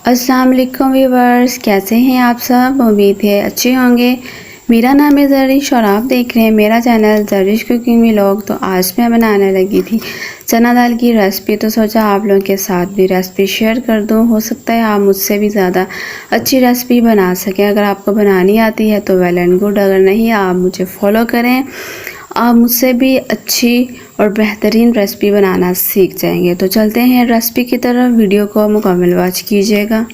अस्सलाम वालेकुम व्यूवर्स, कैसे हैं आप सब। उम्मीद है अच्छे होंगे। मेरा नाम है ज़रिश और आप देख रहे हैं मेरा चैनल ज़रिश कुकिंग व्लॉग। तो आज मैं बनाने लगी थी चना दाल की रेसिपी, तो सोचा आप लोगों के साथ भी रेसिपी शेयर कर दूं। हो सकता है आप मुझसे भी ज़्यादा अच्छी रेसिपी बना सकें। अगर आपको बनानी आती है तो वेल एंड गुड, अगर नहीं आप मुझे फॉलो करें, आप मुझसे भी अच्छी और बेहतरीन रेसिपी बनाना सीख जाएंगे। तो चलते हैं रेसिपी की तरफ, वीडियो को मुकम्मल वॉच कीजिएगा।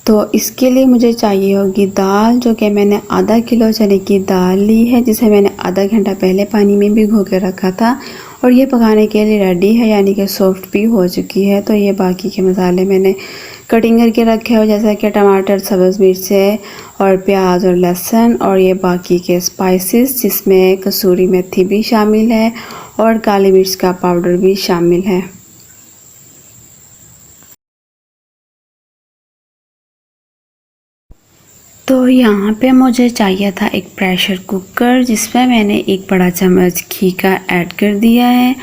तो इसके लिए मुझे चाहिए होगी दाल, जो कि मैंने आधा किलो चने की दाल ली है, जिसे मैंने आधा घंटा पहले पानी में भिगो के रखा था और ये पकाने के लिए रेडी है, यानी कि सॉफ्ट भी हो चुकी है। तो ये बाकी के मसाले मैंने कटिंग करके रखे हो, जैसा कि टमाटर, सब्ज़ मिर्च और प्याज और लहसुन, और ये बाकी के स्पाइसेस जिसमें कसूरी मेथी भी शामिल है और काली मिर्च का पाउडर भी शामिल है। तो यहाँ पे मुझे चाहिए था एक प्रेशर कुकर, जिसमें मैंने एक बड़ा चम्मच घी का ऐड कर दिया है।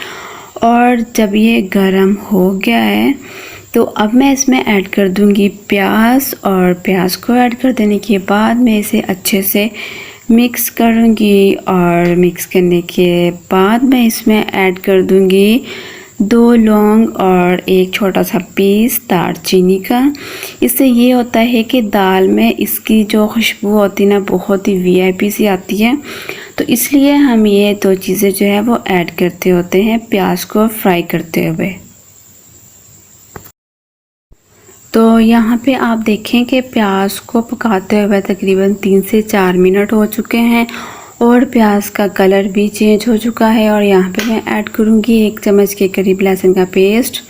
और जब ये गरम हो गया है तो अब मैं इसमें ऐड कर दूँगी प्याज, और प्याज को ऐड कर देने के बाद मैं इसे अच्छे से मिक्स करूँगी। और मिक्स करने के बाद मैं इसमें ऐड कर दूँगी 2 लौंग और एक छोटा सा पीस दालचीनी का। इससे ये होता है कि दाल में इसकी जो खुशबू होती है ना, बहुत ही वीआईपी सी आती है। तो इसलिए हम ये 2 चीज़ें जो है वो ऐड करते होते हैं प्याज को फ्राई करते हुए। तो यहाँ पे आप देखें कि प्याज को पकाते हुए तकरीबन 3 से 4 मिनट हो चुके हैं और प्याज का कलर भी चेंज हो चुका है। और यहाँ पे मैं ऐड करूँगी 1 चम्मच के करीब लहसुन का पेस्ट,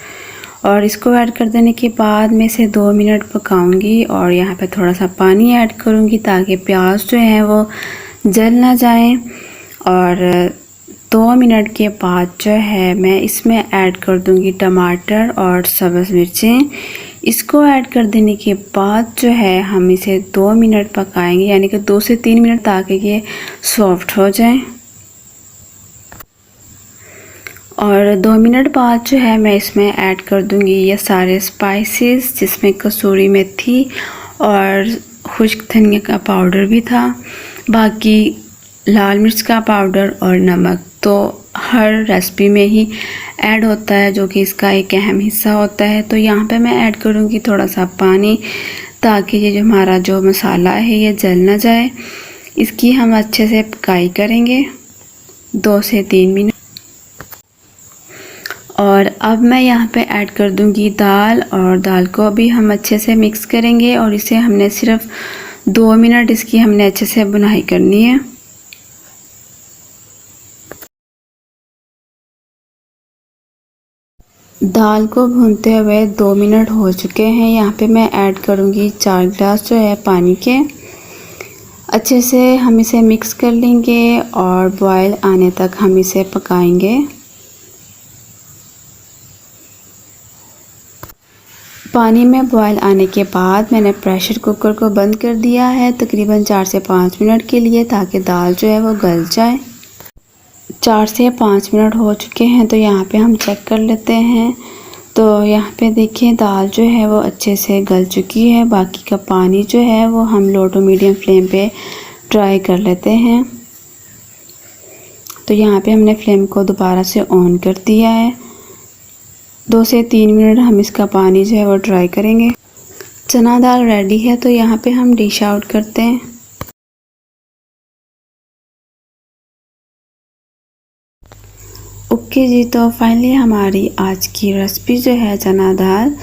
और इसको ऐड कर देने के बाद मैं इसे 2 मिनट पकाऊंगी। और यहाँ पे थोड़ा सा पानी ऐड करूँगी ताकि प्याज जो है वो जल ना जाए। और 2 मिनट के बाद जो है मैं इसमें ऐड कर दूँगी टमाटर और सब्ज़ मिर्चें। इसको ऐड कर देने के बाद जो है हम इसे 2 मिनट पकाएंगे, यानी कि 2 से 3 मिनट, ताकि ये सॉफ्ट हो जाए। और 2 मिनट बाद जो है मैं इसमें ऐड कर दूंगी ये सारे स्पाइसेस, जिसमें कसूरी मेथी और खुश्क धनिया का पाउडर भी था, बाकी लाल मिर्च का पाउडर और नमक तो हर रेसिपी में ही ऐड होता है, जो कि इसका एक अहम हिस्सा होता है। तो यहाँ पे मैं ऐड करूँगी थोड़ा सा पानी, ताकि ये जो हमारा जो मसाला है ये जल ना जाए। इसकी हम अच्छे से पकाई करेंगे 2 से 3 मिनट। और अब मैं यहाँ पे ऐड कर दूँगी दाल, और दाल को भी हम अच्छे से मिक्स करेंगे। और इसे हमने सिर्फ 2 मिनट इसकी हमने अच्छे से भुनाई करनी है। दाल को भूनते हुए 2 मिनट हो चुके हैं। यहाँ पे मैं ऐड करूँगी 4 गिलास जो है पानी के। अच्छे से हम इसे मिक्स कर लेंगे और बॉयल आने तक हम इसे पकाएंगे। पानी में बॉयल आने के बाद मैंने प्रेशर कुकर को बंद कर दिया है तकरीबन 4 से 5 मिनट के लिए, ताकि दाल जो है वो गल जाए। 4 से 5 मिनट हो चुके हैं, तो यहाँ पे हम चेक कर लेते हैं। तो यहाँ पे देखिए दाल जो है वो अच्छे से गल चुकी है। बाकी का पानी जो है वो हम लो टू मीडियम फ्लेम पे ट्राई कर लेते हैं। तो यहाँ पे हमने फ्लेम को दोबारा से ऑन कर दिया है। 2 से 3 मिनट हम इसका पानी जो है वो ट्राई करेंगे। चना दाल रेडी है, तो यहाँ पे हम डिश आउट करते हैं। ओके जी, तो फाइनली हमारी आज की रेसिपी जो है चना दाल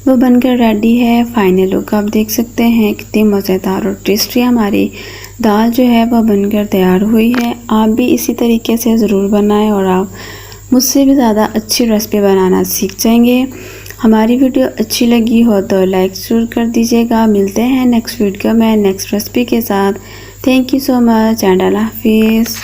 वो बनकर रेडी है। फाइनल लुक आप देख सकते हैं, कितनी मज़ेदार और टेस्टी हमारी दाल जो है वो बनकर तैयार हुई है। आप भी इसी तरीके से ज़रूर बनाएं और आप मुझसे भी ज़्यादा अच्छी रेसिपी बनाना सीख जाएंगे। हमारी वीडियो अच्छी लगी हो तो लाइक ज़रूर कर दीजिएगा। मिलते हैं नेक्स्ट वीडियो में नेक्स्ट रेसिपी के साथ। Thank you so much and अल्लाह हाफिज़।